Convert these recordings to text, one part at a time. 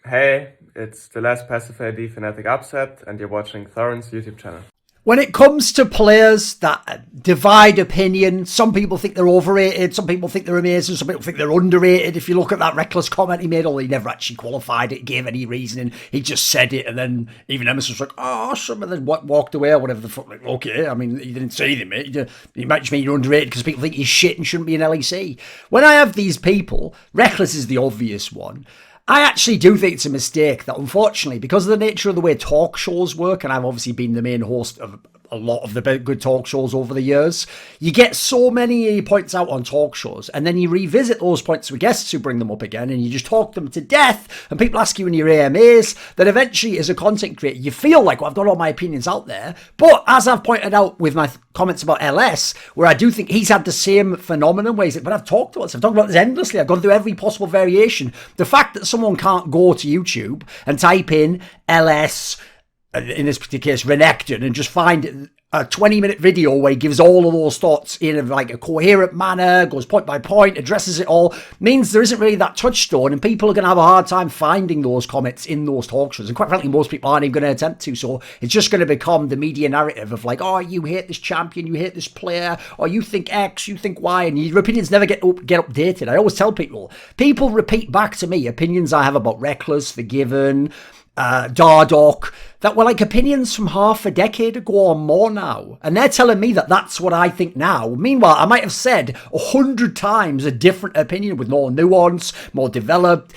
Hey, it's the last passive AD Fnatic upset, and you're watching Thorin's YouTube channel. When it comes to players that divide opinion, some people think they're overrated, some people think they're amazing, some people think they're underrated. If you look at that reckless comment he made, although he never actually qualified it, gave any reasoning, he just said it, and then even Nemesis was like, oh, some of them walked away or whatever the fuck. Like, okay, I mean, you didn't say anything, mate. You might just mean you're underrated because people think he's shit and shouldn't be in LEC. When I have these people, Reckless is the obvious one. I actually do think it's a mistake that, unfortunately, because of the nature of the way talk shows work, and I've obviously been the main host of a lot of the good talk shows over the years, you get so many points out on talk shows, and then you revisit those points with guests who bring them up again, and you just talk them to death, and people ask you in your AMAs, that eventually, as a content creator, you feel like, well, I've got all my opinions out there, but as I've pointed out with my comments about LS, where I do think he's had the same phenomenon, where he's like, but I've talked about this endlessly, I've gone through every possible variation. The fact that someone can't go to YouTube and type in LS, in this particular case, Renekton, and just find a 20-minute video where he gives all of those thoughts in a coherent manner, goes point by point, addresses it all, means there isn't really that touchstone, and people are going to have a hard time finding those comments in those talk shows. And quite frankly, most people aren't even going to attempt to. So it's just going to become the media narrative of like, oh, you hate this champion, you hate this player, or you think X, you think Y, and your opinions never get updated. I always tell people repeat back to me opinions I have about Reckless, Forgiven, Dardoch, that were like opinions from half a decade ago or more now. And they're telling me that that's what I think now. Meanwhile, I might have said 100 times a different opinion with more nuance, more developed,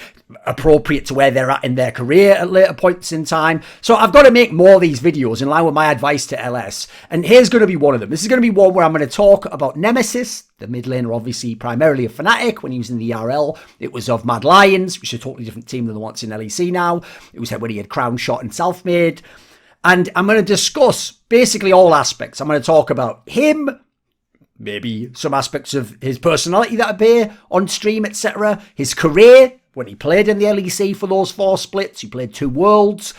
appropriate to where they're at in their career at later points in time. So I've got to make more of these videos in line with my advice to LS. And here's going to be one of them. This is going to be one where I'm going to talk about Nemesis, the mid laner, obviously primarily of Fnatic. When he was in the ERL, it was of Mad Lions, which is a totally different team than the ones in LEC now. It was when he had Crown Shot and Self-Made. And I'm going to discuss basically all aspects. I'm going to talk about him, maybe some aspects of his personality that appear on stream, etc. His career, when he played in the LEC for those 4 splits, he played 2 worlds,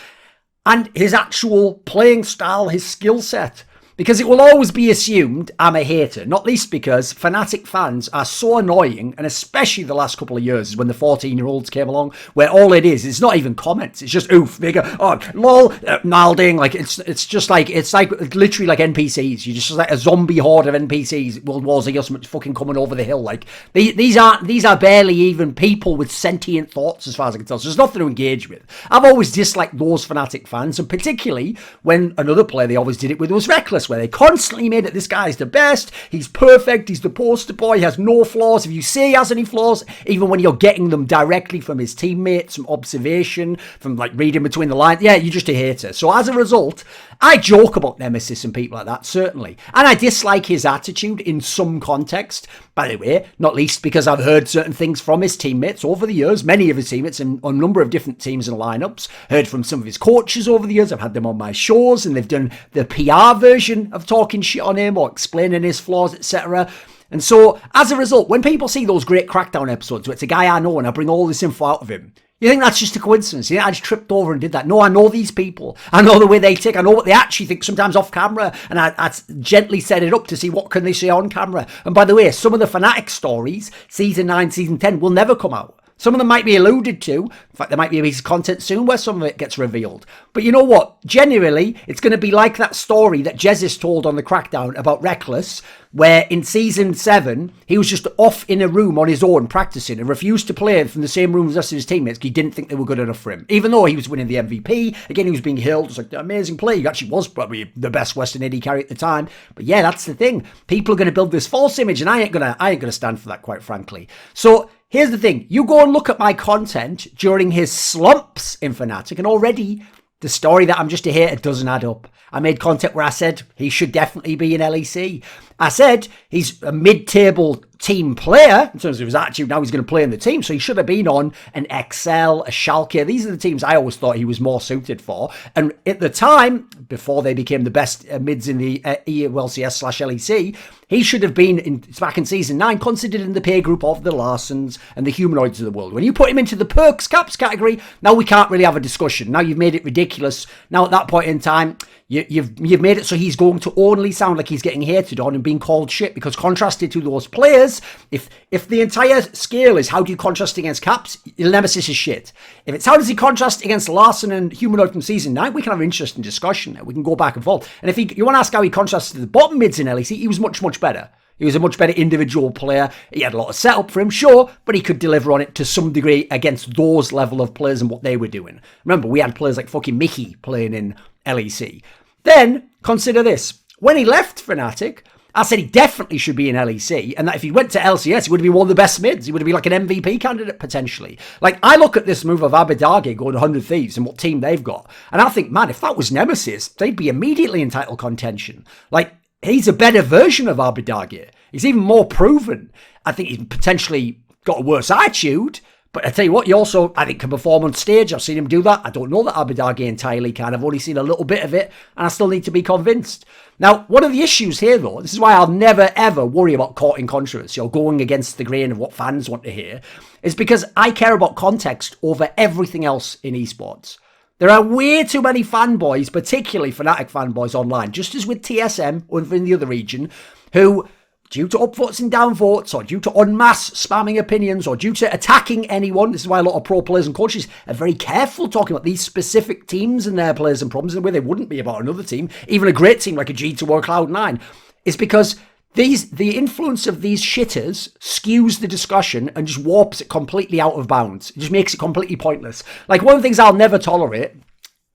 and his actual playing style, his skill set. Because it will always be assumed I'm a hater, not least because Fnatic fans are so annoying, and especially the last couple of years when the 14-year-olds came along, where all it is, it's not even comments, it's just oof, they go, oh, lol, Nalding, like it's just like, it's like literally like NPCs, you're just like a zombie horde of NPCs, World War Z or something fucking coming over the hill, like, these are barely even people with sentient thoughts as far as I can tell, so there's nothing to engage with. I've always disliked those Fnatic fans, and particularly when another player they always did it with was Reckless, where they constantly made it, this guy's the best, he's perfect, he's the poster boy, he has no flaws. If you say he has any flaws, even when you're getting them directly from his teammates, from observation, from like reading between the lines, yeah, you're just a hater. So as a result, I joke about Nemesis and people like that, certainly. And I dislike his attitude in some context, by the way, not least because I've heard certain things from his teammates over the years, many of his teammates in a number of different teams and lineups, heard from some of his coaches over the years, I've had them on my shows, and they've done the PR version of talking shit on him or explaining his flaws, etc. And so, as a result, when people see those great Crackdown episodes where it's a guy I know and I bring all this info out of him, you think that's just a coincidence? You think I just tripped over and did that? No, I know these people. I know the way they tick. I know what they actually think sometimes off camera. And I gently set it up to see what can they say on camera. And by the way, some of the Fnatic stories, Season 9, Season 10, will never come out. Some of them might be alluded to. In fact, there might be a piece of content soon where some of it gets revealed. But you know what? Generally, it's going to be like that story that Jezis told on the Crackdown about Reckless, where in Season 7, he was just off in a room on his own practicing and refused to play from the same room as the rest of his teammates because he didn't think they were good enough for him. Even though he was winning the MVP, again, he was being hailed as like an amazing player. He actually was probably the best Western AD carry at the time. But yeah, that's the thing. People are going to build this false image, and I ain't gonna stand for that, quite frankly. So here's the thing. You go and look at my content during his slumps in Fnatic, and already the story that I'm just a hater doesn't add up. I made content where I said he should definitely be in LEC. I said he's a mid-table team player in terms of his attitude. Now he's going to play in the team, so he should have been on an XL, a Schalke. These are the teams I always thought he was more suited for. And at the time, before they became the best mids in the ELCS/LEC, he should have been, back in Season 9, considered in the peer group of the Larsons and the humanoids of the world. When you put him into the perks caps category, now we can't really have a discussion. Now you've made it ridiculous. Now at that point in time, you've made it so he's going to only sound like he's getting hated on and be being called shit, because contrasted to those players, if the entire scale is how do you contrast against Caps, Nemesis is shit. If it's how does he contrast against Larson and Humanoid from Season 9, we can have an interesting discussion there. We can go back and forth. And if you want to ask how he contrasted to the bottom mids in LEC, he was much, much better. He was a much better individual player. He had a lot of setup for him, sure, but he could deliver on it to some degree against those level of players and what they were doing. Remember, we had players like fucking Mickey playing in LEC. Then, consider this. When he left Fnatic, I said he definitely should be in LEC, and that if he went to LCS, he would have been one of the best mids. He would have been like an MVP candidate, potentially. Like, I look at this move of Abidage going 100 Thieves and what team they've got, and I think, man, if that was Nemesis, they'd be immediately in title contention. Like, he's a better version of Abidage. He's even more proven. I think he's potentially got a worse attitude, but I tell you what, he also, I think, can perform on stage. I've seen him do that. I don't know that Abidage entirely can. I've only seen a little bit of it, and I still need to be convinced. Now, one of the issues here, though, this is why I'll never, ever worry about courting controversy or going against the grain of what fans want to hear, is because I care about context over everything else in esports. There are way too many fanboys, particularly Fnatic fanboys online, just as with TSM or in the other region, who, due to upvotes and downvotes, or due to en masse spamming opinions, or due to attacking anyone, this is why a lot of pro players and coaches are very careful talking about these specific teams and their players and problems in a way they wouldn't be about another team, even a great team like a G2 or Cloud9, is because the influence of these shitters skews the discussion and just warps it completely out of bounds. It just makes it completely pointless. Like, one of the things I'll never tolerate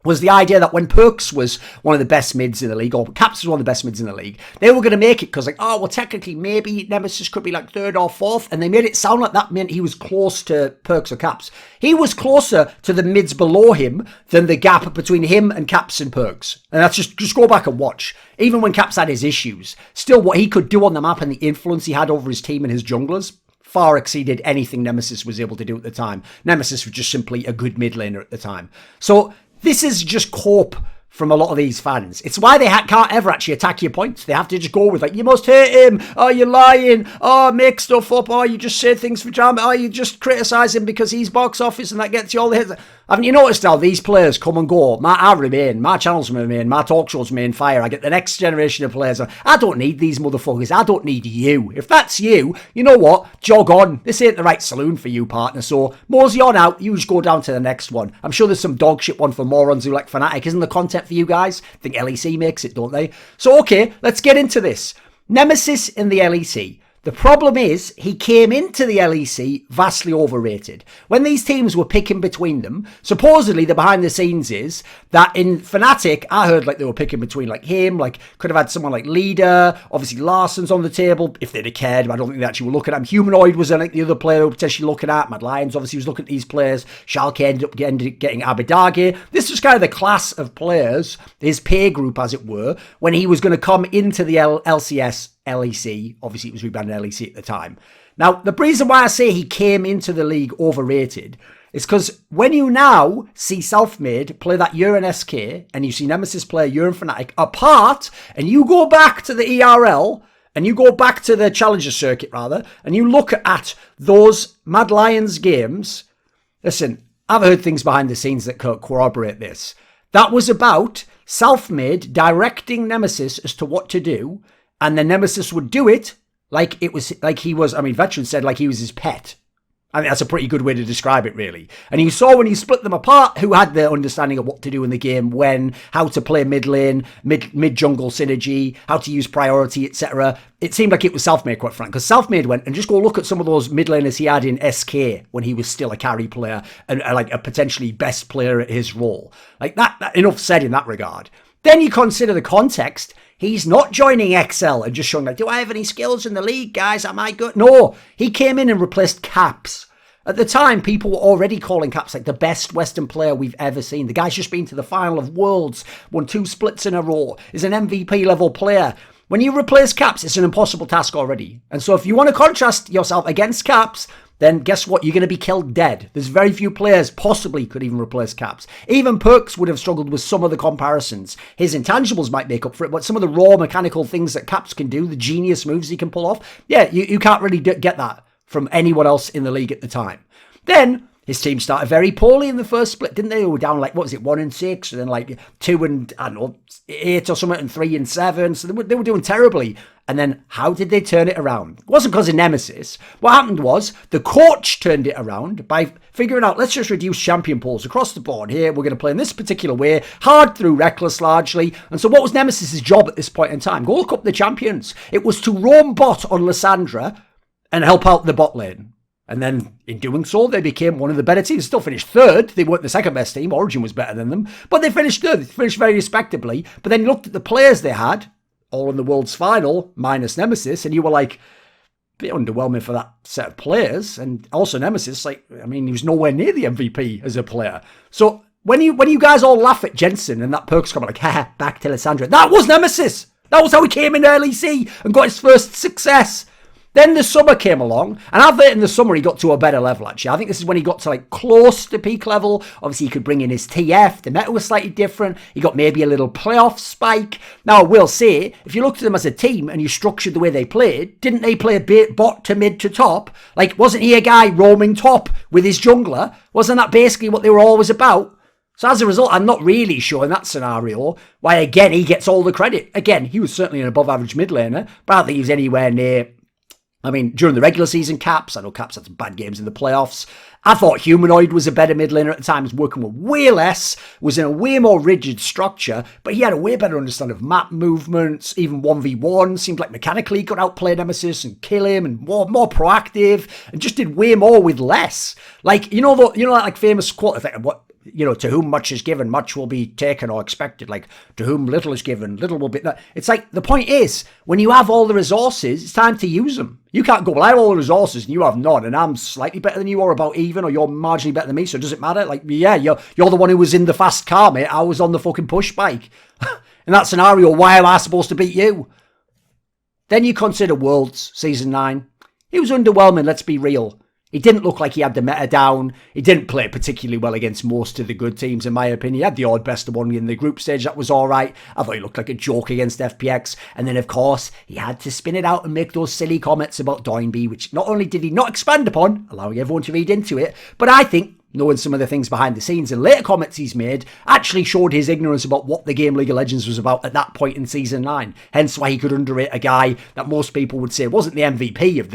was the idea that when Perks was one of the best mids in the league, or Caps was one of the best mids in the league, they were going to make it because, like, oh, well, technically, maybe Nemesis could be like third or fourth, and they made it sound like that meant he was close to Perks or Caps. He was closer to the mids below him than the gap between him and Caps and Perks. And that's just go back and watch. Even when Caps had his issues, still what he could do on the map and the influence he had over his team and his junglers far exceeded anything Nemesis was able to do at the time. Nemesis was just simply a good mid laner at the time. So this is just cope from a lot of these fans. It's why they can't ever actually attack your points. They have to just go with, like, you must hate him. Oh, you're lying. Oh, make stuff up. Oh, you just say things for drama. Oh, you just criticise him because he's box office and that gets you all the hits. Haven't you noticed how these players come and go? I remain. My channels remain. My talk shows remain fire. I get the next generation of players. I don't need these motherfuckers. I don't need you. If that's you, you know what? Jog on. This ain't the right saloon for you, partner. So mosey on out. You just go down to the next one. I'm sure there's some dog shit one for morons who like Fnatic. Isn't the content for you guys? I think LEC makes it, don't they? So, okay, let's get into this. Nemesis in the LEC. The problem is, he came into the LEC vastly overrated. When these teams were picking between them, supposedly the behind the scenes is that in Fnatic, I heard like they were picking between like him, like could have had someone like Leader, obviously Larson's on the table, if they'd have cared, but I don't think they actually were looking at him. Humanoid was like the other player they were potentially looking at. Mad Lions obviously was looking at these players. Schalke ended up getting Abidage. This was kind of the class of players, his peer group as it were, when he was going to come into the LCS LEC. Obviously, it was rebranded LEC at the time. Now, the reason why I say he came into the league overrated is because when you now see Selfmade play that Urine SK and you see Nemesis play Urine Fnatic apart, and you go back to the ERL and you go back to the Challenger Circuit, rather, and you look at those Mad Lions games, listen, I've heard things behind the scenes that corroborate this. That was about Selfmade directing Nemesis as to what to do, and the Nemesis would do it like it was, like he was, I mean, Veteran said like he was his pet. I think that's a pretty good way to describe it, really. And you saw when you split them apart who had the understanding of what to do in the game, when, how to play mid lane, mid jungle synergy, how to use priority, etc. It seemed like it was Selfmade, quite frankly, because Selfmade went, and just go look at some of those mid laners he had in SK when he was still a carry player and like a potentially best player at his role. Like that enough said in that regard. Then you consider the context. He's not joining XL and just showing like, do I have any skills in the league, guys? Am I good? No, he came in and replaced Caps. At the time, people were already calling Caps like the best Western player we've ever seen. The guy's just been to the final of Worlds, won 2 splits in a row, is an MVP level player. When you replace Caps, it's an impossible task already. And so if you want to contrast yourself against Caps, then guess what? You're going to be killed dead. There's very few players possibly could even replace Caps. Even Perks would have struggled with some of the comparisons. His intangibles might make up for it, but some of the raw mechanical things that Caps can do, the genius moves he can pull off, yeah, you can't really get that from anyone else in the league at the time. Then, His team started very poorly in the first split, didn't they? They were down 1-6, and then 2-8 or something, and 3-7. So they were doing terribly. And then how did they turn it around? It wasn't because of Nemesis. What happened was the coach turned it around by figuring out, let's just reduce champion pools across the board here. We're going to play in this particular way, hard through Reckless largely. And so what was Nemesis's job at this point in time? Go look up the champions. It was to roam bot on Lissandra and help out the bot lane. And then in doing so, they became one of the better teams. Still finished third. They weren't the second best team. Origin was better than them. But they finished third. They finished very respectably. But then you looked at the players they had, all in the World's Final, minus Nemesis, and you were like, a bit underwhelming for that set of players. And also Nemesis, he was nowhere near the MVP as a player. So when you guys all laugh at Jensen and that Perk's comment ha, back to Lissandra, that was Nemesis. That was how he came into LEC and got his first success. Then the summer came along, and I think in the summer he got to a better level, actually. I think this is when he got to close to peak level. Obviously, he could bring in his TF. The meta was slightly different. He got maybe a little playoff spike. Now, I will say, if you looked at them as a team and you structured the way they played, didn't they play bot to mid to top? Wasn't he a guy roaming top with his jungler? Wasn't that basically what they were always about? So as a result, I'm not really sure in that scenario why, again, he gets all the credit. Again, he was certainly an above-average mid laner, but I don't think he was anywhere near... during the regular season, Caps, I know Caps had some bad games in the playoffs. I thought Humanoid was a better mid laner at the time. He was working with way less, was in a way more rigid structure, but he had a way better understanding of map movements, even 1v1. Seemed like mechanically he could outplay Nemesis and kill him, and more proactive, and just did way more with less. That famous quote, to whom much is given, much will be taken or expected. To whom little is given, little will be... It's the point is, when you have all the resources, it's time to use them. You can't go, well, I have all the resources and you have none, and I'm slightly better than you, or about even, or you're marginally better than me, so does it matter? You're the one who was in the fast car, mate. I was on the fucking push bike. In that scenario, why am I supposed to beat you? Then you consider Worlds, Season 9. It was underwhelming, let's be real. He didn't look like he had the meta down. He didn't play particularly well against most of the good teams, in my opinion. He had the odd best of one in the group stage. That was all right. I thought he looked like a joke against FPX. And then, of course, he had to spin it out and make those silly comments about Doinb, which not only did he not expand upon, allowing everyone to read into it, but I think, knowing some of the things behind the scenes and later comments he's made, actually showed his ignorance about what the game League of Legends was about at that point in Season 9. Hence why he could underrate a guy that most people would say wasn't the MVP of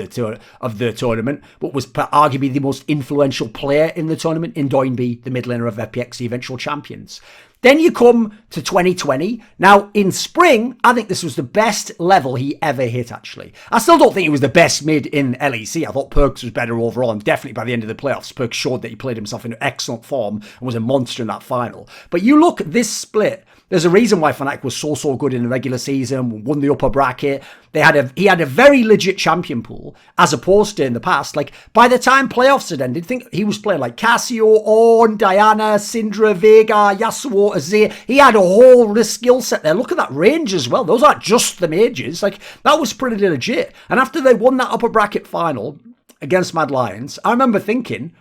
the tournament, but was arguably the most influential player in the tournament in Doinb, the mid laner of FPX, the eventual champions. Then you come to 2020. Now, in spring, I think this was the best level he ever hit, actually. I still don't think he was the best mid in LEC. I thought Perkz was better overall, and definitely by the end of the playoffs, Perkz showed that he played himself in excellent form and was a monster in that final. But you look at this split, there's a reason why Fnatic was so good in the regular season, won the upper bracket. He had a very legit champion pool, as opposed to in the past. By the time playoffs had ended, think he was playing Cassio, Ornn, Diana, Syndra, Veigar, Yasuo, Azir. He had a whole skill set there. Look at that range as well. Those aren't just the mages. That was pretty legit. And after they won that upper bracket final against Mad Lions, I remember thinking,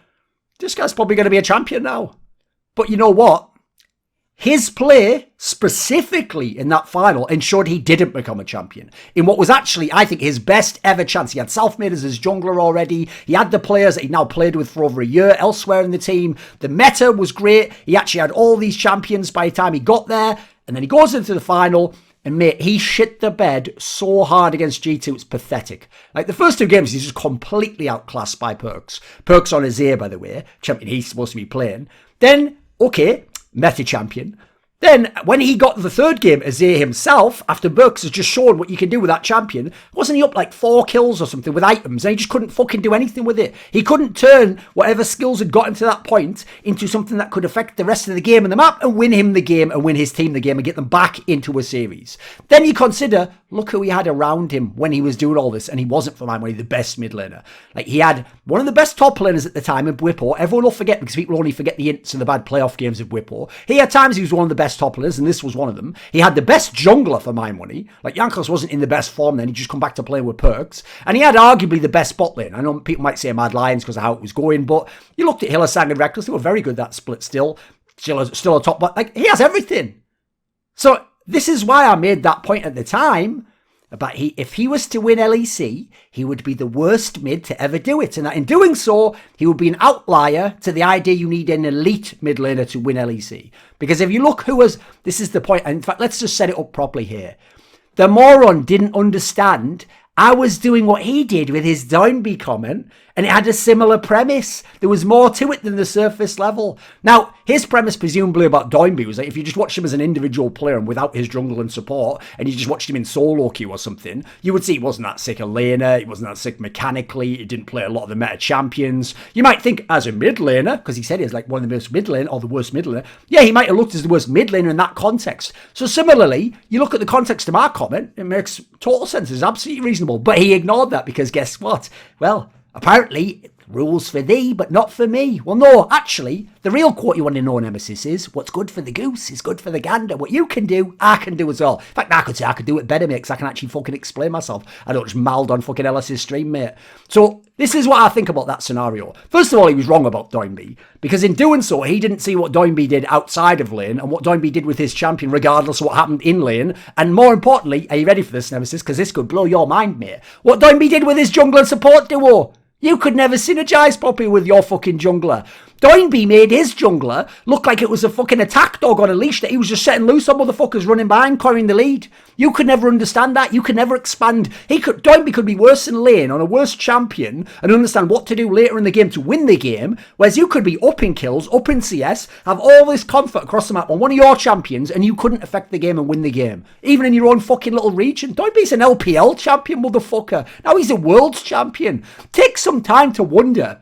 this guy's probably going to be a champion now. But you know what? His play, specifically in that final, ensured he didn't become a champion. In what was actually, I think, his best ever chance. He had Selfmade as his jungler already. He had the players that he now played with for over a year elsewhere in the team. The meta was great. He actually had all these champions by the time he got there. And then he goes into the final. And mate, he shit the bed so hard against G2, it's pathetic. The first two games, he's just completely outclassed by Perkz. Perkz on Azir, by the way. Champion he's supposed to be playing. Then, okay, meta champion. Then, when he got the third game, Azir himself, after Perkz has just shown what you can do with that champion, wasn't he up 4 kills or something with items, and he just couldn't fucking do anything with it. He couldn't turn whatever skills had gotten to that point into something that could affect the rest of the game and the map, and win him the game, and win his team the game, and get them back into a series. Then you consider, look who he had around him when he was doing all this, and he wasn't, for my money, the best mid laner. He had one of the best top laners at the time in Bwipo. Everyone will forget, because people only forget the ints and the bad playoff games of Bwipo. At times, he was one of the best top laners, and this was one of them. He had the best jungler for my money. Jankos wasn't in the best form then. He just come back to playing with Perkz. And he had arguably the best bot lane. I know people might say Mad Lions because of how it was going, but you looked at Hillestad and Reckless. They were very good that split still. Still a top, but he has everything. So this is why I made that point at the time. But if he was to win LEC, he would be the worst mid to ever do it. And that in doing so, he would be an outlier to the idea you need an elite mid laner to win LEC. Because if you look this is the point, and in fact, let's just set it up properly here. The moron didn't understand I was doing what he did with his Doinb comment, and it had a similar premise. There was more to it than the surface level. Now, his premise, presumably about Doinb, was that if you just watched him as an individual player and without his jungle and support, and you just watched him in solo queue or something, you would see he wasn't that sick a laner, he wasn't that sick mechanically, he didn't play a lot of the meta champions. You might think, as a mid laner, because he said he was like one of the most mid laner, or the worst mid laner, yeah, he might have looked as the worst mid laner in that context. So similarly, you look at the context of my comment, it makes total sense, it's absolutely reasonable, but he ignored that because guess what? Well, apparently, rules for thee, but not for me. Well, no, actually, the real quote you want to know, Nemesis, is what's good for the goose is good for the gander. What you can do, I can do as well. In fact, I could say I could do it better, mate, because I can actually fucking explain myself. I don't just meld on fucking Ellis's stream, mate. So, this is what I think about that scenario. First of all, he was wrong about Doinb, because in doing so, he didn't see what Doinb did outside of lane, and what Doinb did with his champion, regardless of what happened in lane. And more importantly, are you ready for this, Nemesis? Because this could blow your mind, mate. What Doinb did with his jungler and support duo. You could never synergize properly with your fucking jungler. Doinb made his jungler look like it was a fucking attack dog on a leash that he was just setting loose on motherfuckers running behind, carrying the lead. You could never understand that. You could never expand. Doinb could be worse in lane on a worse champion and understand what to do later in the game to win the game, whereas you could be up in kills, up in CS, have all this comfort across the map on one of your champions, and you couldn't affect the game and win the game. Even in your own fucking little region. Doinb's an LPL champion, motherfucker. Now he's a world's champion. Take some time to wonder,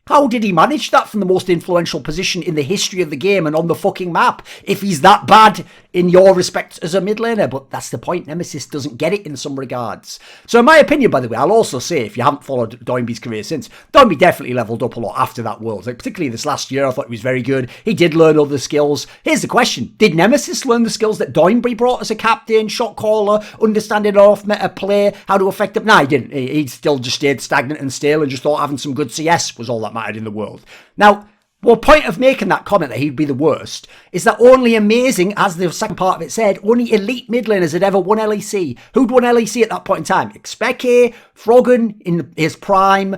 how did he manage that from the most influential position in the history of the game and on the fucking map if he's that bad in your respect as a mid laner? But that's the point. Nemesis doesn't get it in some regards. So in my opinion, by the way, I'll also say, if you haven't followed Doinb's career since, Doinb definitely leveled up a lot after that Worlds. Like, particularly this last year, I thought he was very good. He did learn other skills. Here's the question. Did Nemesis learn the skills that Doinb brought as a captain, shot caller, understanding off meta play, how to affect him? Nah, he didn't. He still just stayed stagnant and stale and just thought having some good CS was all that mattered in the world. Now, well, point of making that comment that he'd be the worst is that only amazing, as the second part of it said, only elite mid laners had ever won LEC. Who'd won LEC at that point in time? Expeke, Froggen in his prime,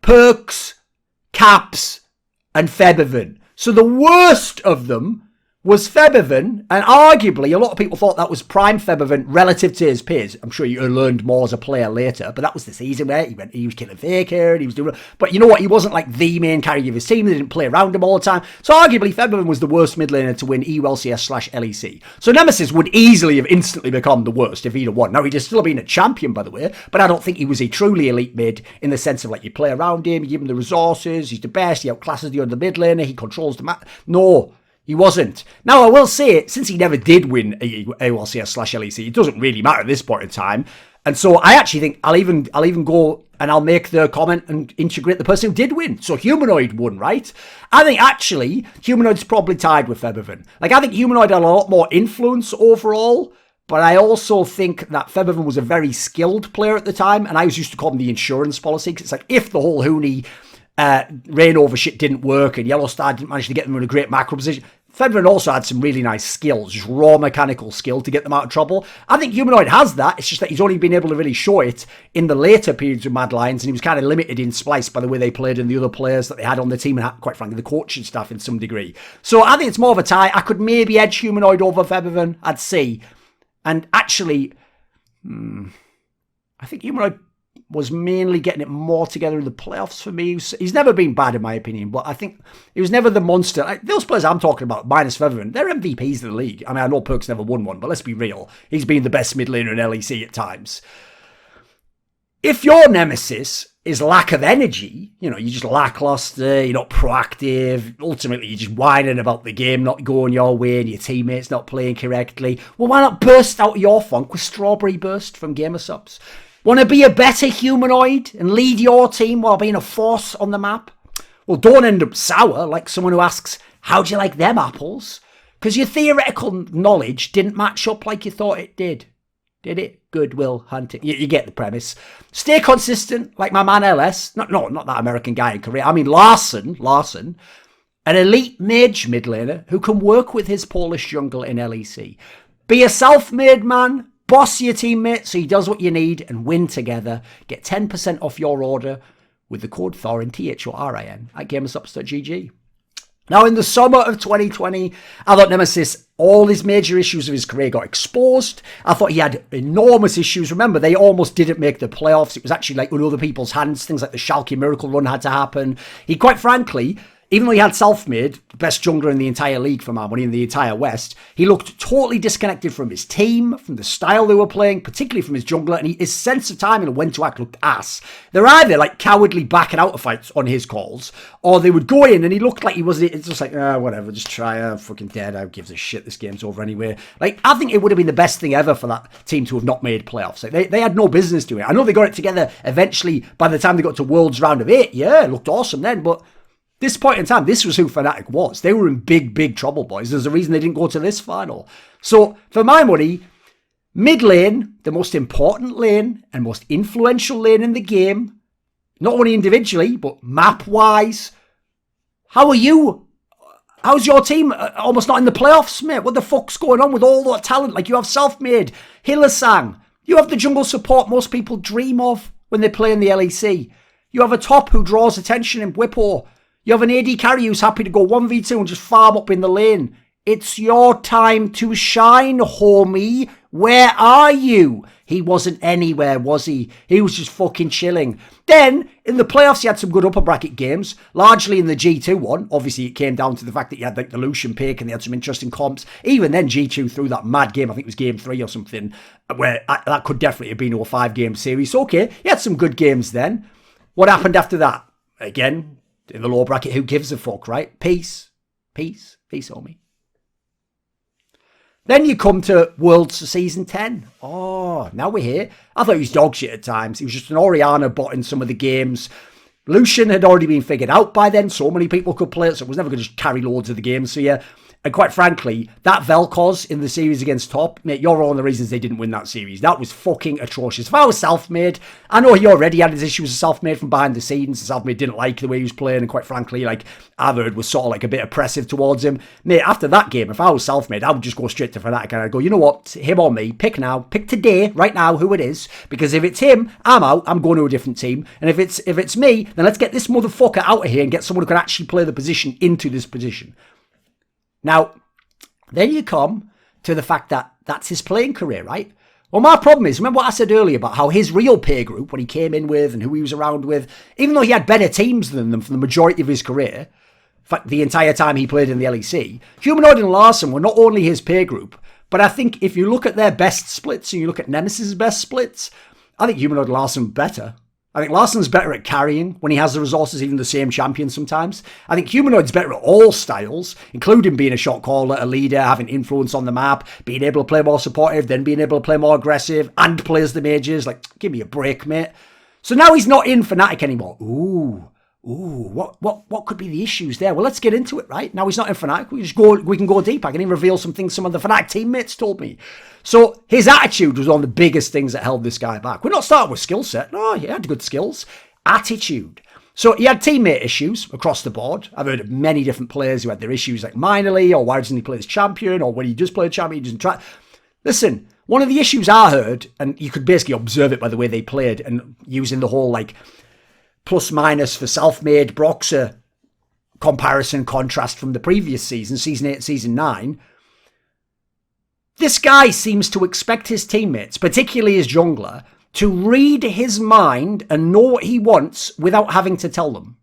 Perks, Caps, and Febiven. So the worst of them was Febiven, and arguably a lot of people thought that was prime Febiven relative to his peers. I'm sure you learned more as a player later, but that was the season where he was killing Faker, and he was doing. But you know what? He wasn't like the main carry of his team. They didn't play around him all the time. So arguably Febiven was the worst mid laner to win EULCS/LEC. So Nemesis would easily have instantly become the worst if he'd have won. Now he'd have still been a champion, by the way, but I don't think he was a truly elite mid in the sense of like you play around him, you give him the resources, he's the best, he outclasses the other mid laner, he controls the map. No. He wasn't. Now, I will say, since he never did win AOLCS/LEC, it doesn't really matter at this point in time. And so I actually think I'll even go and I'll make the comment and integrate the person who did win. So Humanoid won, right? I think actually Humanoid's probably tied with Febiven. Like, I think Humanoid had a lot more influence overall, but I also think that Febiven was a very skilled player at the time, and I was used to call him the insurance policy, because it's like, if the whole Hoonie rain over shit didn't work and ErikHillestad didn't manage to get them in a great macro position, Febiven also had some really nice skills, just raw mechanical skill to get them out of trouble. I think Humanoid has that, it's just that he's only been able to really show it in the later periods of Mad Lions, and he was kind of limited in Splice by the way they played and the other players that they had on the team, and quite frankly the coaching staff in some degree. So I think it's more of a tie. I could maybe edge Humanoid over Febiven, I'd see. And actually, I think Humanoid was mainly getting it more together in the playoffs for me. He's never been bad in my opinion, but I think he was never the monster. Like, those players I'm talking about, minus Febiven, they're MVPs of the league. I mean, I know Perks never won one, but let's be real. He's been the best mid laner in LEC at times. If your nemesis is lack of energy, you know, you're just lackluster, you're not proactive, ultimately you're just whining about the game not going your way and your teammates not playing correctly, well, why not burst out of your funk with Strawberry Burst from Gamersubs? Want to be a better humanoid and lead your team while being a force on the map? Well, don't end up sour like someone who asks, how do you like them apples? Because your theoretical knowledge didn't match up like you thought it did. Did it? Goodwill Hunting. You get the premise. Stay consistent like my man LS. Not that American guy in Korea. I mean Larson. An elite mage mid laner who can work with his Polish jungle in LEC. Be a self-made man. boss your teammate so he does what you need and win together. Get 10% off your order with the code Thorin, Thorin, at gamersubs.gg. Now, in the summer of 2020, I thought Nemesis, all his major issues of his career got exposed. I thought he had enormous issues. Remember, they almost didn't make the playoffs. It was actually like in other people's hands. Things like the Schalke Miracle run had to happen. He, quite frankly, even though he had self-made, the best jungler in the entire league for my money, in the entire West, he looked totally disconnected from his team, from the style they were playing, particularly from his jungler, and his sense of timing and when to act looked ass. They're either like cowardly backing out of fights on his calls, or they would go in and he looked like he was, it's just like, whatever, just try, I'm fucking dead, who gives a shit, this game's over anyway. Like, I think it would have been the best thing ever for that team to have not made playoffs. Like, they had no business doing it. I know they got it together eventually by the time they got to Worlds round of 8. Yeah, it looked awesome then, but this point in time, this was who FNATIC was. They were in big, big trouble, boys. There's a reason they didn't go to this final. So, for my money, mid lane, the most important lane and most influential lane in the game, not only individually, but map-wise. How are you? How's your team almost not in the playoffs, mate? What the fuck's going on with all that talent? Like, you have self-made, Hillestad. You have the jungle support most people dream of when they play in the LEC. You have a top who draws attention in Whippo. You have an AD carry who's happy to go 1v2 and just farm up in the lane. It's your time to shine, homie. Where are you? He wasn't anywhere, was he? He was just fucking chilling. Then, in the playoffs, he had some good upper bracket games, largely in the G2 one. Obviously, it came down to the fact that he had like the Lucian pick and they had some interesting comps. Even then, G2 threw that mad game, I think it was game 3 or something, where that could definitely have been a 5-game series. So, okay, he had some good games then. What happened after that? Again, in the lower bracket, who gives a fuck, right? Peace, homie. Then you come to Worlds Season 10. Oh, now we're here. I thought he was dog shit at times. He was just an Orianna bot in some of the games. Lucian had already been figured out by then. So many people could play it, so it was never going to just carry loads of the games for you. And quite frankly, that Vel'Koz in the series against Top, mate, you're all the reasons they didn't win that series. That was fucking atrocious. If I was self-made, I know he already had his issues with self-made from behind the scenes. Self-made didn't like the way he was playing, and quite frankly, like, I've heard was sort of like a bit oppressive towards him. Mate, after that game, if I was self-made, I would just go straight to FNATIC and I'd go, you know what, him or me, pick now, pick today, right now, who it is, because if it's him, I'm out, I'm going to a different team, and if it's me, then let's get this motherfucker out of here and get someone who can actually play the position into this position. Now, then you come to the fact that that's his playing career, right? Well, my problem is, remember what I said earlier about how his real peer group, when he came in with and who he was around with, even though he had better teams than them for the majority of his career, in fact, the entire time he played in the LEC, Humanoid and Larson were not only his peer group, but I think if you look at their best splits and you look at Nemesis' best splits, I think Humanoid and Larson were better. I think Larson's better at carrying when he has the resources, even the same champion sometimes. I think Humanoid's better at all styles, including being a shot caller, a leader, having influence on the map, being able to play more supportive, then being able to play more aggressive, and plays the mages. Like, give me a break, mate. So now he's not in FNATIC anymore. What could be the issues there? Well, let's get into it, right? Now he's not in FNATIC. We can go deep. I can even reveal some things some of the FNATIC teammates told me. So his attitude was one of the biggest things that held this guy back. We're not starting with skill set. No, he had good skills. Attitude. So he had teammate issues across the board. I've heard of many different players who had their issues like minorly, or why doesn't he play as champion, or when he does play a champion, he doesn't try. Listen, one of the issues I heard, and you could basically observe it by the way they played, and using the whole like plus minus for self-made Broxer comparison contrast from the previous season, season 8, season 9, this guy seems to expect his teammates, particularly his jungler, to read his mind and know what he wants without having to tell them.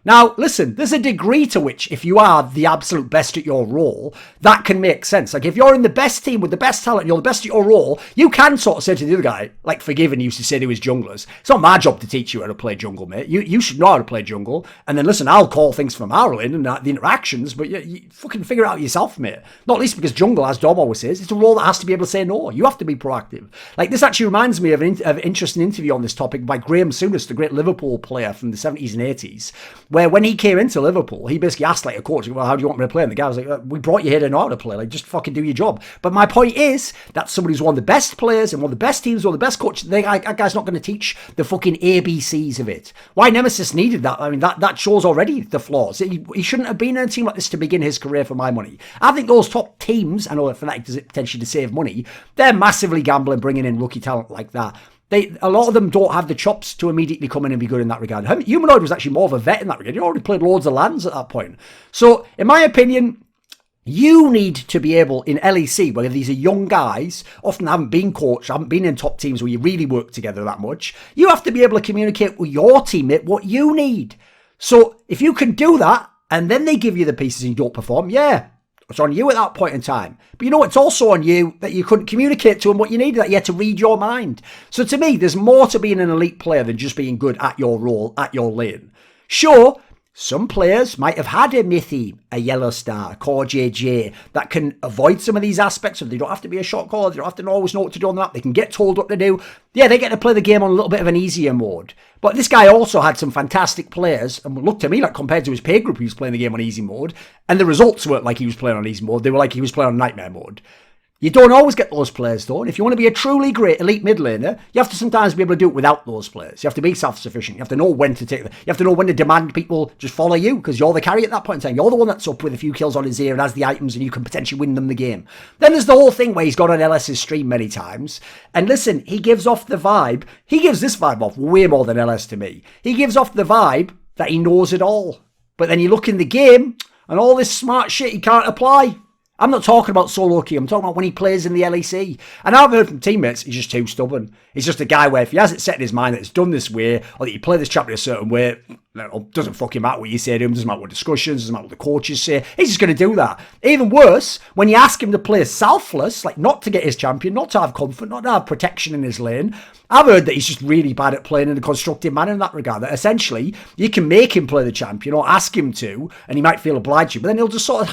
Now, listen, there's a degree to which, if you are the absolute best at your role, that can make sense. Like, if you're in the best team with the best talent, you're the best at your role, you can sort of say to the other guy, like Forgiven used to say to his junglers, it's not my job to teach you how to play jungle, mate. You should know how to play jungle. And then, listen, I'll call things from our lane and the interactions, but you fucking figure it out yourself, mate. Not least because jungle, as Dom always says, it's a role that has to be able to say no. You have to be proactive. Like, this actually reminds me of an interesting interview on this topic by Graham Souness, the great Liverpool player from the 70s and 80s, where when he came into Liverpool, he basically asked like a coach, well, how do you want me to play? And the guy was like, we brought you here to know how to play. Like, just fucking do your job. But my point is that somebody who's one of the best players and one of the best teams, one of the best coaches, that guy's not going to teach the fucking ABCs of it. Why Nemesis needed that? I mean, that shows already the flaws. He shouldn't have been in a team like this to begin his career for my money. I think those top teams, I know that Fnatic does it potentially to save money, they're massively gambling bringing in rookie talent like that. A lot of them don't have the chops to immediately come in and be good in that regard. Humanoid was actually more of a vet in that regard. He already played loads of lands at that point. So, in my opinion, you need to be able, in LEC, where these are young guys, often haven't been coached, haven't been in top teams where you really work together that much, you have to be able to communicate with your teammate what you need. So, if you can do that, and then they give you the pieces and you don't perform, yeah, it's on you at that point in time. But you know, it's also on you that you couldn't communicate to them what you needed, that you had to read your mind. So to me, there's more to being an elite player than just being good at your role, at your lane. Sure, some players might have had a Mithy, a Yellowstar, a Core JJ that can avoid some of these aspects. So they don't have to be a shot caller. They don't have to always know what to do on that. They can get told what to do. Yeah, they get to play the game on a little bit of an easier mode. But this guy also had some fantastic players, and looked to me like compared to his peer group, he was playing the game on easy mode, and the results weren't like he was playing on easy mode. They were like he was playing on nightmare mode. You don't always get those players though, and if you want to be a truly great elite mid laner, you have to sometimes be able to do it without those players. You have to be self-sufficient. You have to know when to take them. You have to know when to demand people just follow you, because you're the carry at that point in time. You're the one that's up with a few kills on his ear and has the items, and you can potentially win them the game. Then there's the whole thing where he's gone on LS's stream many times, and listen, he gives off the vibe. He gives this vibe off way more than LS to me. He gives off the vibe that he knows it all. But then you look in the game, and all this smart shit he can't apply. I'm not talking about solo queue. I'm talking about when he plays in the LEC. And I've heard from teammates, he's just too stubborn. He's just a guy where if he has it set in his mind that it's done this way, or that you play this champion a certain way, doesn't fucking matter what you say to him, doesn't matter what discussions, doesn't matter what the coaches say, he's just going to do that. Even worse, when you ask him to play selfless, like not to get his champion, not to have comfort, not to have protection in his lane, I've heard that he's just really bad at playing in a constructive manner in that regard, that essentially you can make him play the champion or ask him to, and he might feel obliged to, but then he'll just sort of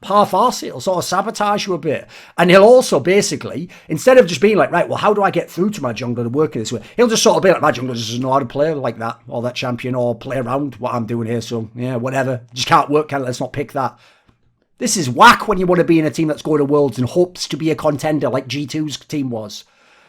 half-arse it, he'll sort of sabotage you a bit. And he'll also basically, instead of just being like, right, well, how do I get through to my jungler to work in this way, he'll just sort of be like, my jungler doesn't know how to play like that, or that champion, or play around what I'm doing here, so yeah, whatever, just can't work, let's not pick that. This is whack when you want to be in a team that's going to Worlds and hopes to be a contender like G2's team was.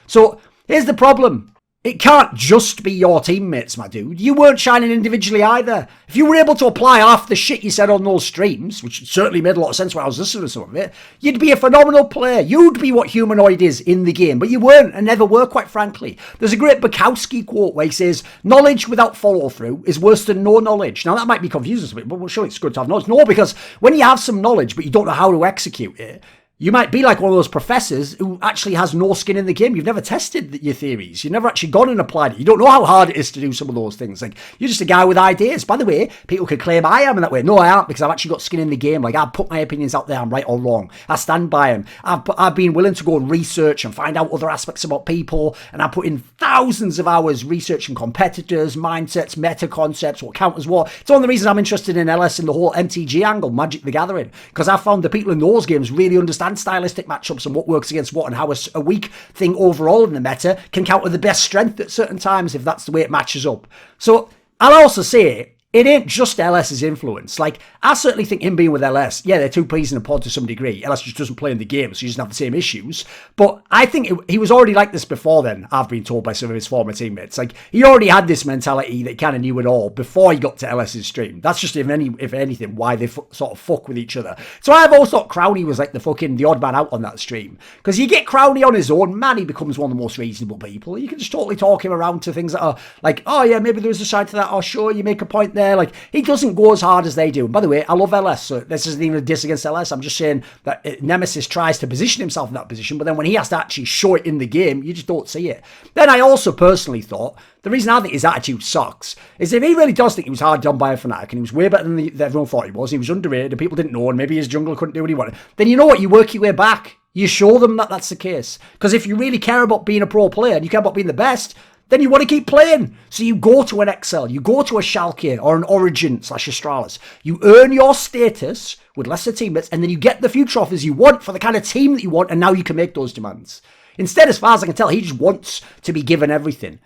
So here's the problem. It can't just be your teammates, my dude. You weren't shining individually either. If you were able to apply half the shit you said on those streams, which certainly made a lot of sense when I was listening to some of it, you'd be a phenomenal player. You'd be what Humanoid is in the game, but you weren't and never were, quite frankly. There's a great Bukowski quote where he says, knowledge without follow-through is worse than no knowledge. Now, that might be confusing a bit, but we're sure it's good to have knowledge. No, because when you have some knowledge, but you don't know how to execute it, you might be like one of those professors who actually has no skin in the game. You've never tested your theories. You've never actually gone and applied it. You don't know how hard it is to do some of those things. Like, you're just a guy with ideas. By the way, people could claim I am in that way. No, I aren't, because I've actually got skin in the game. Like, I've put my opinions out there. I'm right or wrong. I stand by them. I've been willing to go and research and find out other aspects about people. And I put in thousands of hours researching competitors, mindsets, meta concepts, what counters what. It's one of the reasons I'm interested in LS and the whole MTG angle, Magic the Gathering. Because I found the people in those games really understand stylistic matchups and what works against what, and how a weak thing overall in the meta can counter the best strength at certain times if that's the way it matches up. So I'll also say it ain't just LS's influence. Like, I certainly think him being with LS, yeah, they're two peas in a pod to some degree. LS just doesn't play in the game, so he doesn't have the same issues. But I think he was already like this before then, I've been told by some of his former teammates. Like, he already had this mentality that he kind of knew it all before he got to LS's stream. That's just, if anything, why they sort of fuck with each other. So I've always thought Crownie was like the odd man out on that stream. Because you get Crownie on his own, man, he becomes one of the most reasonable people. You can just totally talk him around to things that are like, oh yeah, maybe there's a side to that, or sure, you make a point there. Like, he doesn't go as hard as they do. And by the way, I love LS, so this isn't even a diss against LS. I'm just saying that Nemesis tries to position himself in that position, but then when he has to actually show it in the game, you just don't see it. Then I also personally thought, the reason I think his attitude sucks is if he really does think he was hard done by a Fnatic and he was way better than everyone thought he was underrated and people didn't know, and maybe his jungler couldn't do what he wanted, then you know what? You work your way back. You show them that that's the case. Because if you really care about being a pro player and you care about being the best, then you want to keep playing. So you go to an XL, you go to a Schalke or an Origin/Astralis. You earn your status with lesser teammates, and then you get the future offers you want for the kind of team that you want, and now you can make those demands. Instead, as far as I can tell, he just wants to be given everything.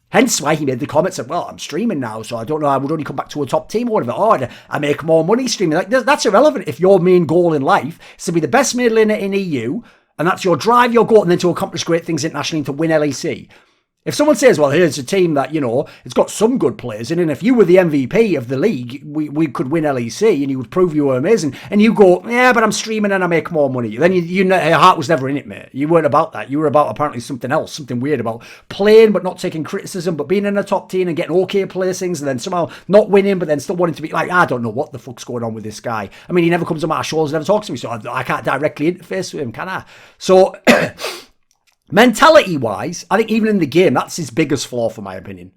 Hence why he made the comment, said, well, I'm streaming now, so I don't know, I would only come back to a top team or whatever. Oh, I make more money streaming. Like, that's irrelevant if your main goal in life is to be the best mid laner in EU, and that's your drive, your goal, and then to accomplish great things internationally and to win LEC. If someone says, well, here's a team that, you know, it's got some good players in, and if you were the MVP of the league, we could win LEC, and you would prove you were amazing, and you go, yeah, but I'm streaming and I make more money, then your heart was never in it, mate. You weren't about that. You were about apparently something else, something weird about playing but not taking criticism, but being in a top team and getting okay placings, and then somehow not winning, but then still wanting to be like, I don't know what the fuck's going on with this guy. I mean, he never comes on my shows, never talks to me, so I can't directly interface with him, can I? So... mentality-wise, I think even in the game, that's his biggest flaw, for my opinion.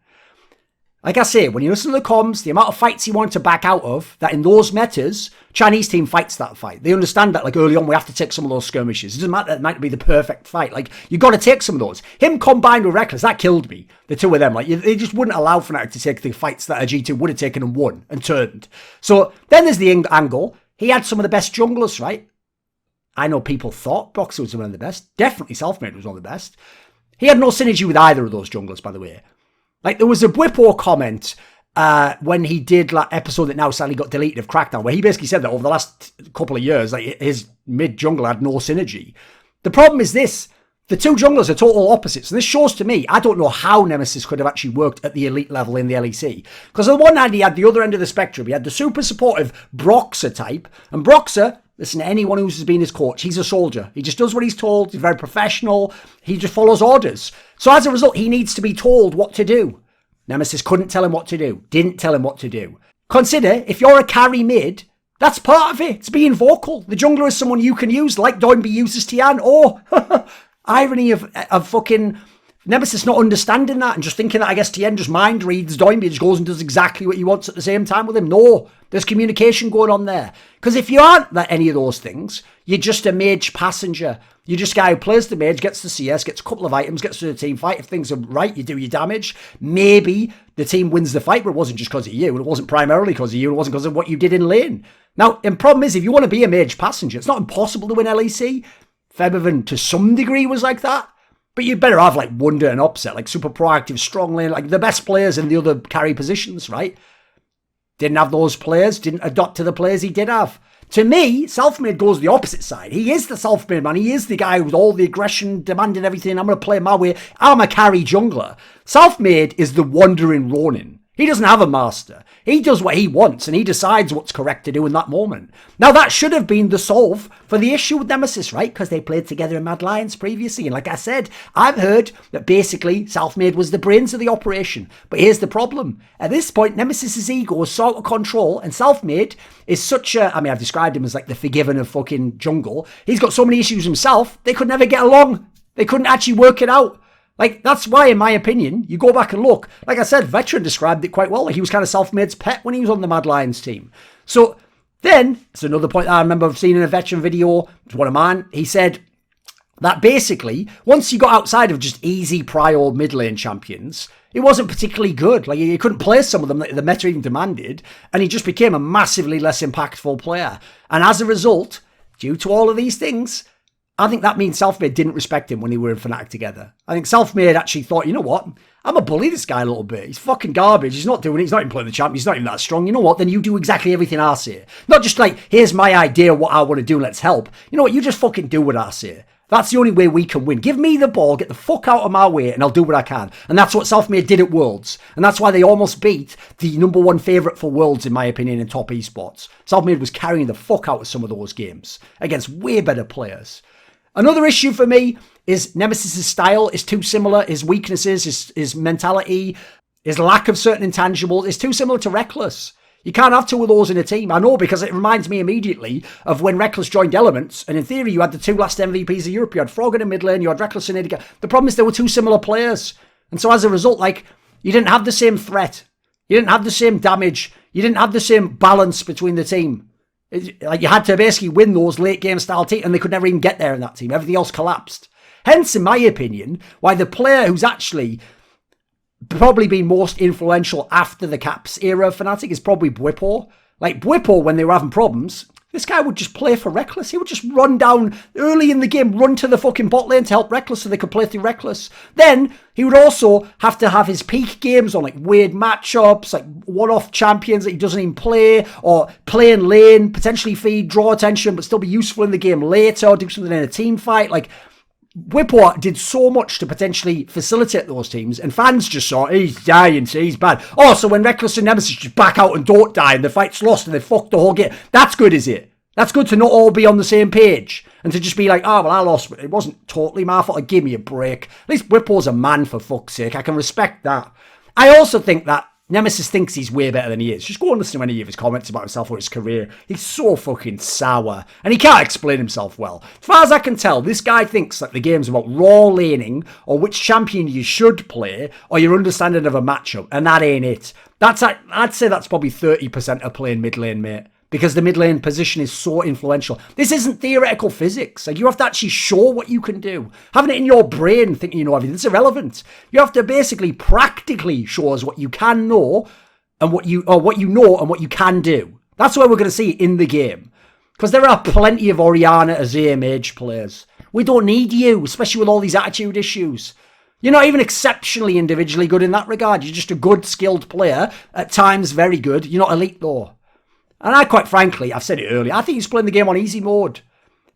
Like I say, when you listen to the comms, the amount of fights he wanted to back out of, that in those metas, Chinese team fights that fight. They understand that, like, early on, we have to take some of those skirmishes. It doesn't matter, it might be the perfect fight. Like, you got to take some of those. Him combined with Reckless, that killed me. The two of them. Like, they just wouldn't allow Fnatic to take the fights that a G2 would have taken and won and turned. So, then there's the angle. He had some of the best junglers, right? I know people thought Boxer was one of the best. Definitely Selfmade was one of the best. He had no synergy with either of those junglers, by the way. Like, there was a Bwipo comment when he did that episode that now sadly got deleted of Crackdown, where he basically said that over the last couple of years, like, his mid jungle had no synergy. The problem is this. The two junglers are total opposites. And this shows to me, I don't know how Nemesis could have actually worked at the elite level in the LEC. Because on the one hand, he had the other end of the spectrum. He had the super supportive Broxer type. And Broxer... listen, to anyone who's been his coach, he's a soldier. He just does what he's told. He's very professional. He just follows orders. So as a result, he needs to be told what to do. Nemesis couldn't tell him what to do. Didn't tell him what to do. Consider, if you're a carry mid, that's part of it. It's being vocal. The jungler is someone you can use, like Doinb uses Tian. Or, irony of fucking... Nemesis not understanding that and just thinking that, I guess, Tien just mind reads Doinb, just goes and does exactly what he wants at the same time with him. No, there's communication going on there. Because if you aren't that any of those things, you're just a mage passenger. You're just a guy who plays the mage, gets the CS, gets a couple of items, gets to the team fight. If things are right, you do your damage. Maybe the team wins the fight, but it wasn't just because of you. It wasn't primarily because of you. It wasn't because of what you did in lane. Now, the problem is, if you want to be a mage passenger, it's not impossible to win LEC. Febiven, to some degree, was like that. But you'd better have, like, Wonder and Upset, like, super proactive, strong lane, like, the best players in the other carry positions, right? Didn't have those players, didn't adopt to the players he did have. To me, Selfmade goes the opposite side. He is the Selfmade man. He is the guy with all the aggression, demanding everything. I'm going to play my way. I'm a carry jungler. Selfmade is the wandering Ronin. He doesn't have a master. He does what he wants, and he decides what's correct to do in that moment. Now, that should have been the solve for the issue with Nemesis, right? Because they played together in Mad Lions previously. And like I said, I've heard that basically Selfmade was the brains of the operation. But here's the problem. At this point, Nemesis's ego is so out of control, and Selfmade is such a... I mean, I've described him as like the forgiven of fucking jungle. He's got so many issues himself, they could never get along. They couldn't actually work it out. Like, that's why, in my opinion, you go back and look. Like I said, Veteran described it quite well. Like, he was kind of Selfmade's pet when he was on the Mad Lions team. So, then, it's another point that I remember seeing in a Veteran video. It was one of mine. He said that basically, once you got outside of just easy prio mid lane champions, it wasn't particularly good. Like, you couldn't play some of them that the meta even demanded. And he just became a massively less impactful player. And as a result, due to all of these things... I think that means Selfmade didn't respect him when they were in Fnatic together. I think Selfmade actually thought, you know what? I'm going to bully this guy a little bit. He's fucking garbage. He's not doing it. He's not even playing the champ. He's not even that strong. You know what? Then you do exactly everything I say. Not just like, here's my idea of what I want to do. Let's help. You know what? You just fucking do what I say. That's the only way we can win. Give me the ball, get the fuck out of my way, and I'll do what I can. And that's what Selfmade did at Worlds. And that's why they almost beat the number one favourite for Worlds, in my opinion, in top esports. Selfmade was carrying the fuck out of some of those games against way better players. Another issue for me is Nemesis' style is too similar. His weaknesses, his mentality, his lack of certain intangibles is too similar to Reckless. You can't have two of those in a team. I know, because it reminds me immediately of when Reckless joined Elements, and in theory you had the two last MVPs of Europe. You had Frog in mid lane, you had Reckless in Idiga. The problem is they were two similar players. And so as a result, like, you didn't have the same threat. You didn't have the same damage. You didn't have the same balance between the team. Like, you had to basically win those late game style teams, and they could never even get there in that team. Everything else collapsed. Hence, in my opinion, why the player who's actually probably been most influential after the Caps era of Fnatic is probably Bwipo. Like, Bwipo, when they were having problems, This guy would just play for Reckless. He would just run down early in the game, run to the fucking bot lane to help Reckless so they could play through Reckless. Then he would also have to have his peak games on like weird matchups, like one-off champions that he doesn't even play, or play in lane, potentially feed, draw attention, but still be useful in the game later, or do something in a team fight. Like, Whippo did so much to potentially facilitate those teams, and fans just saw, he's dying, so he's bad. Oh, so when Reckless and Nemesis just back out and don't die, and the fight's lost, and they fucked the whole game, that's good, is it? That's good to not all be on the same page, and to just be like, oh, well, I lost, but it wasn't totally my fault, like, give me a break. At least Whippo's a man, for fuck's sake, I can respect that. I also think that Nemesis thinks he's way better than he is. Just go and listen to any of his comments about himself or his career. He's so fucking sour. And he can't explain himself well. As far as I can tell, this guy thinks that the game's about raw laning, or which champion you should play, or your understanding of a matchup. And that ain't it. I'd say that's probably 30% of playing mid lane, mate. Because the mid lane position is so influential. This isn't theoretical physics. Like, you have to actually show what you can do. Having it in your brain thinking you know everything, it's irrelevant. You have to basically practically show us what you can know, and what you know and what you can do. That's where we're going to see it in the game. Because there are plenty of Orianna as AMH players. We don't need you, especially with all these attitude issues. You're not even exceptionally individually good in that regard. You're just a good, skilled player. At times, very good. You're not elite, though. And I, quite frankly, I've said it earlier, I think he's playing the game on easy mode.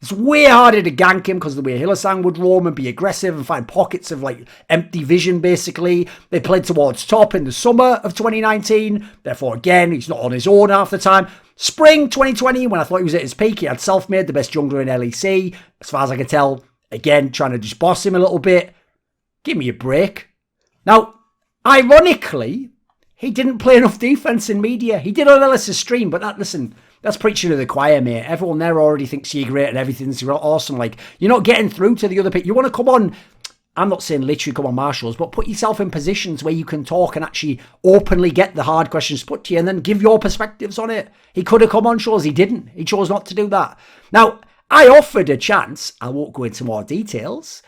It's way harder to gank him because of the way ErikHillestad would roam and be aggressive and find pockets of, like, empty vision, basically. They played towards top in the summer of 2019. Therefore, again, he's not on his own half the time. Spring 2020, when I thought he was at his peak, he had self-made the best jungler in LEC. As far as I can tell, again, trying to just boss him a little bit. Give me a break. Now, ironically, he didn't play enough defense in media. He did on Ellis's stream, but that's preaching to the choir, mate. Everyone there already thinks you're great and everything's awesome. Like, you're not getting through to the other people. You want to come on, I'm not saying literally come on Marshalls, but put yourself in positions where you can talk and actually openly get the hard questions put to you and then give your perspectives on it. He could have come on shows. He didn't. He chose not to do that. Now, I offered a chance. I won't go into more details,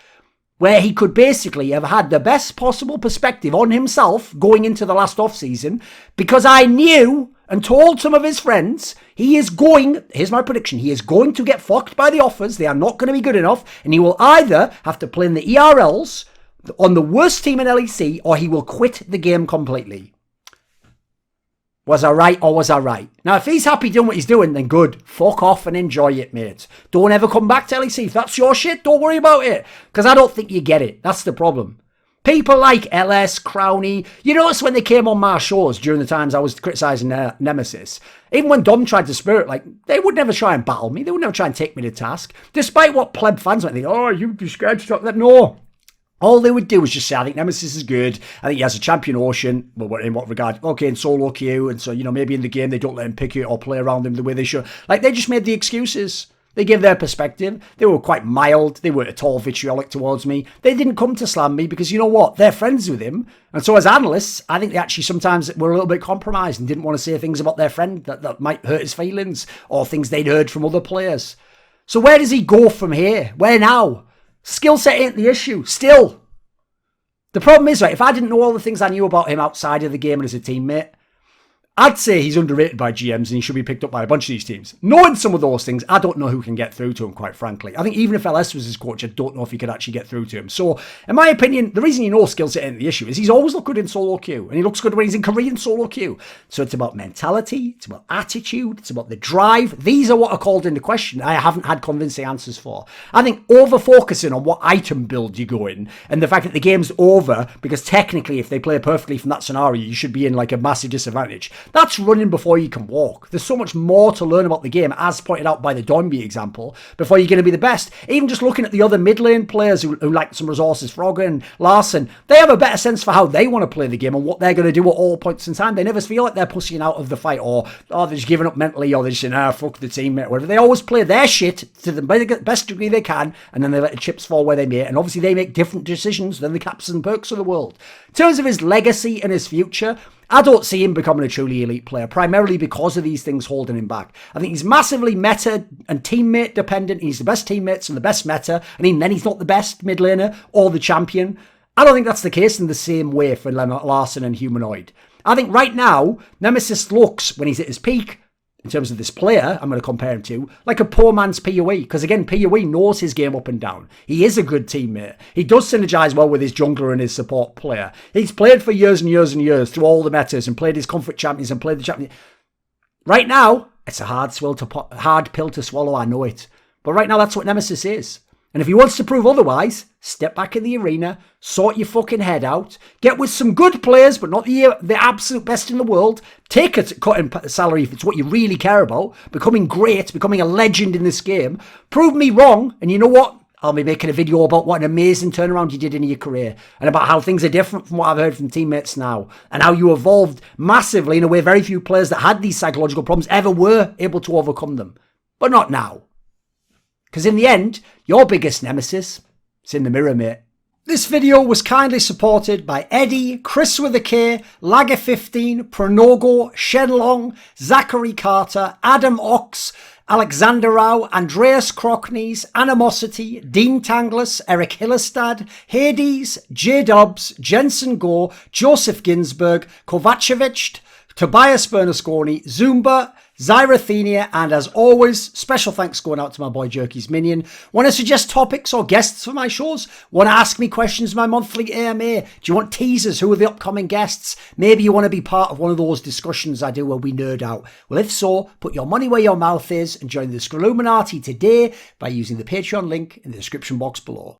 where he could basically have had the best possible perspective on himself going into the last off-season, because I knew and told some of his friends here's my prediction, he is going to get fucked by the offers. They are not going to be good enough, and he will either have to play in the ERLs on the worst team in LEC, or he will quit the game completely. Was I right or was I right? Now, if he's happy doing what he's doing, then good. Fuck off and enjoy it, mate. Don't ever come back to LEC. If that's your shit, don't worry about it. Because I don't think you get it. That's the problem. People like LS, Crowny, you notice when they came on my shows during the times I was criticising Nemesis, even when Dom tried to spirit, like, they would never try and battle me. They would never try and take me to task. Despite what pleb fans might think, oh, you'd be scared to talk that. No. All they would do was just say, I think Nemesis is good. I think he has a champion Ocean. Well, in what regard? Okay, in solo queue. And so, maybe in the game they don't let him pick it or play around him the way they should. Like, they just made the excuses. They gave their perspective. They were quite mild. They weren't at all vitriolic towards me. They didn't come to slam me because, you know what? They're friends with him. And so as analysts, I think they actually sometimes were a little bit compromised and didn't want to say things about their friend that might hurt his feelings, or things they'd heard from other players. So where does he go from here? Where now? Skill set ain't the issue. Still. The problem is, right, if I didn't know all the things I knew about him outside of the game and as a teammate, I'd say he's underrated by GMs and he should be picked up by a bunch of these teams. Knowing some of those things, I don't know who can get through to him, quite frankly. I think even if LS was his coach, I don't know if he could actually get through to him. So, in my opinion, the reason skill set ain't the issue is he's always looked good in solo queue. And he looks good when he's in Korean solo queue. So it's about mentality, it's about attitude, it's about the drive. These are what are called into question I haven't had convincing answers for. I think over-focusing on what item build you go in, and the fact that the game's over, because technically if they play perfectly from that scenario, you should be in like a massive disadvantage. That's running before you can walk. There's so much more to learn about the game, as pointed out by the Doinb example, before you're going to be the best. Even just looking at the other mid lane players who like some resources, Frogger and Larson, they have a better sense for how they want to play the game and what they're going to do at all points in time. They never feel like they're pushing out of the fight, or they're just giving up mentally, or they're just saying, fuck the teammate, or whatever. They always play their shit to the best degree they can, and then they let the chips fall where they may. And obviously they make different decisions than the Caps and Perks of the world. In terms of his legacy and his future, I don't see him becoming a truly elite player, primarily because of these things holding him back. I think he's massively meta and teammate dependent. He's the best teammates and the best meta, and then he's not the best mid laner or the champion. I don't think that's the case in the same way for Larson and Humanoid. I think right now, Nemesis looks, when he's at his peak, in terms of this player I'm going to compare him to, like a poor man's PoE. Because again, PoE knows his game up and down. He is a good teammate. He does synergize well with his jungler and his support player. He's played for years and years and years through all the metas and played his comfort champions and played the champion. Right now, it's a hard pill to swallow, I know it. But right now, that's what Nemesis is. And if he wants to prove otherwise, step back in the arena, sort your fucking head out, get with some good players, but not the absolute best in the world, take a cut in salary if it's what you really care about, becoming great, becoming a legend in this game, prove me wrong, and you know what? I'll be making a video about what an amazing turnaround you did in your career, and about how things are different from what I've heard from teammates now, and how you evolved massively in a way very few players that had these psychological problems ever were able to overcome them. But not now. Because in the end, your biggest nemesis is in the mirror, mate. This video was kindly supported by Eddie, Kris with a K, Lager15, Pronogo, Shenlong, Zachary Carter, Adam Ochs, Alexander Rao, Andreas Kroknes, Animosity, Dean Tanglis, ErikHillestad, Hades, Jdubs, Jensen Goh, Joseph Ginsburg, Kovacevicd, Tobias Bernasconi, Zoomba, Zyrathenia, and as always, special thanks going out to my boy Jerky's Minion. Want to suggest topics or guests for my shows? Want to ask me questions in my monthly AMA? Do you want teasers? Who are the upcoming guests? Maybe you want to be part of one of those discussions I do where we nerd out. Well, if so, put your money where your mouth is and join the Scrolluminati today by using the Patreon link in the description box below.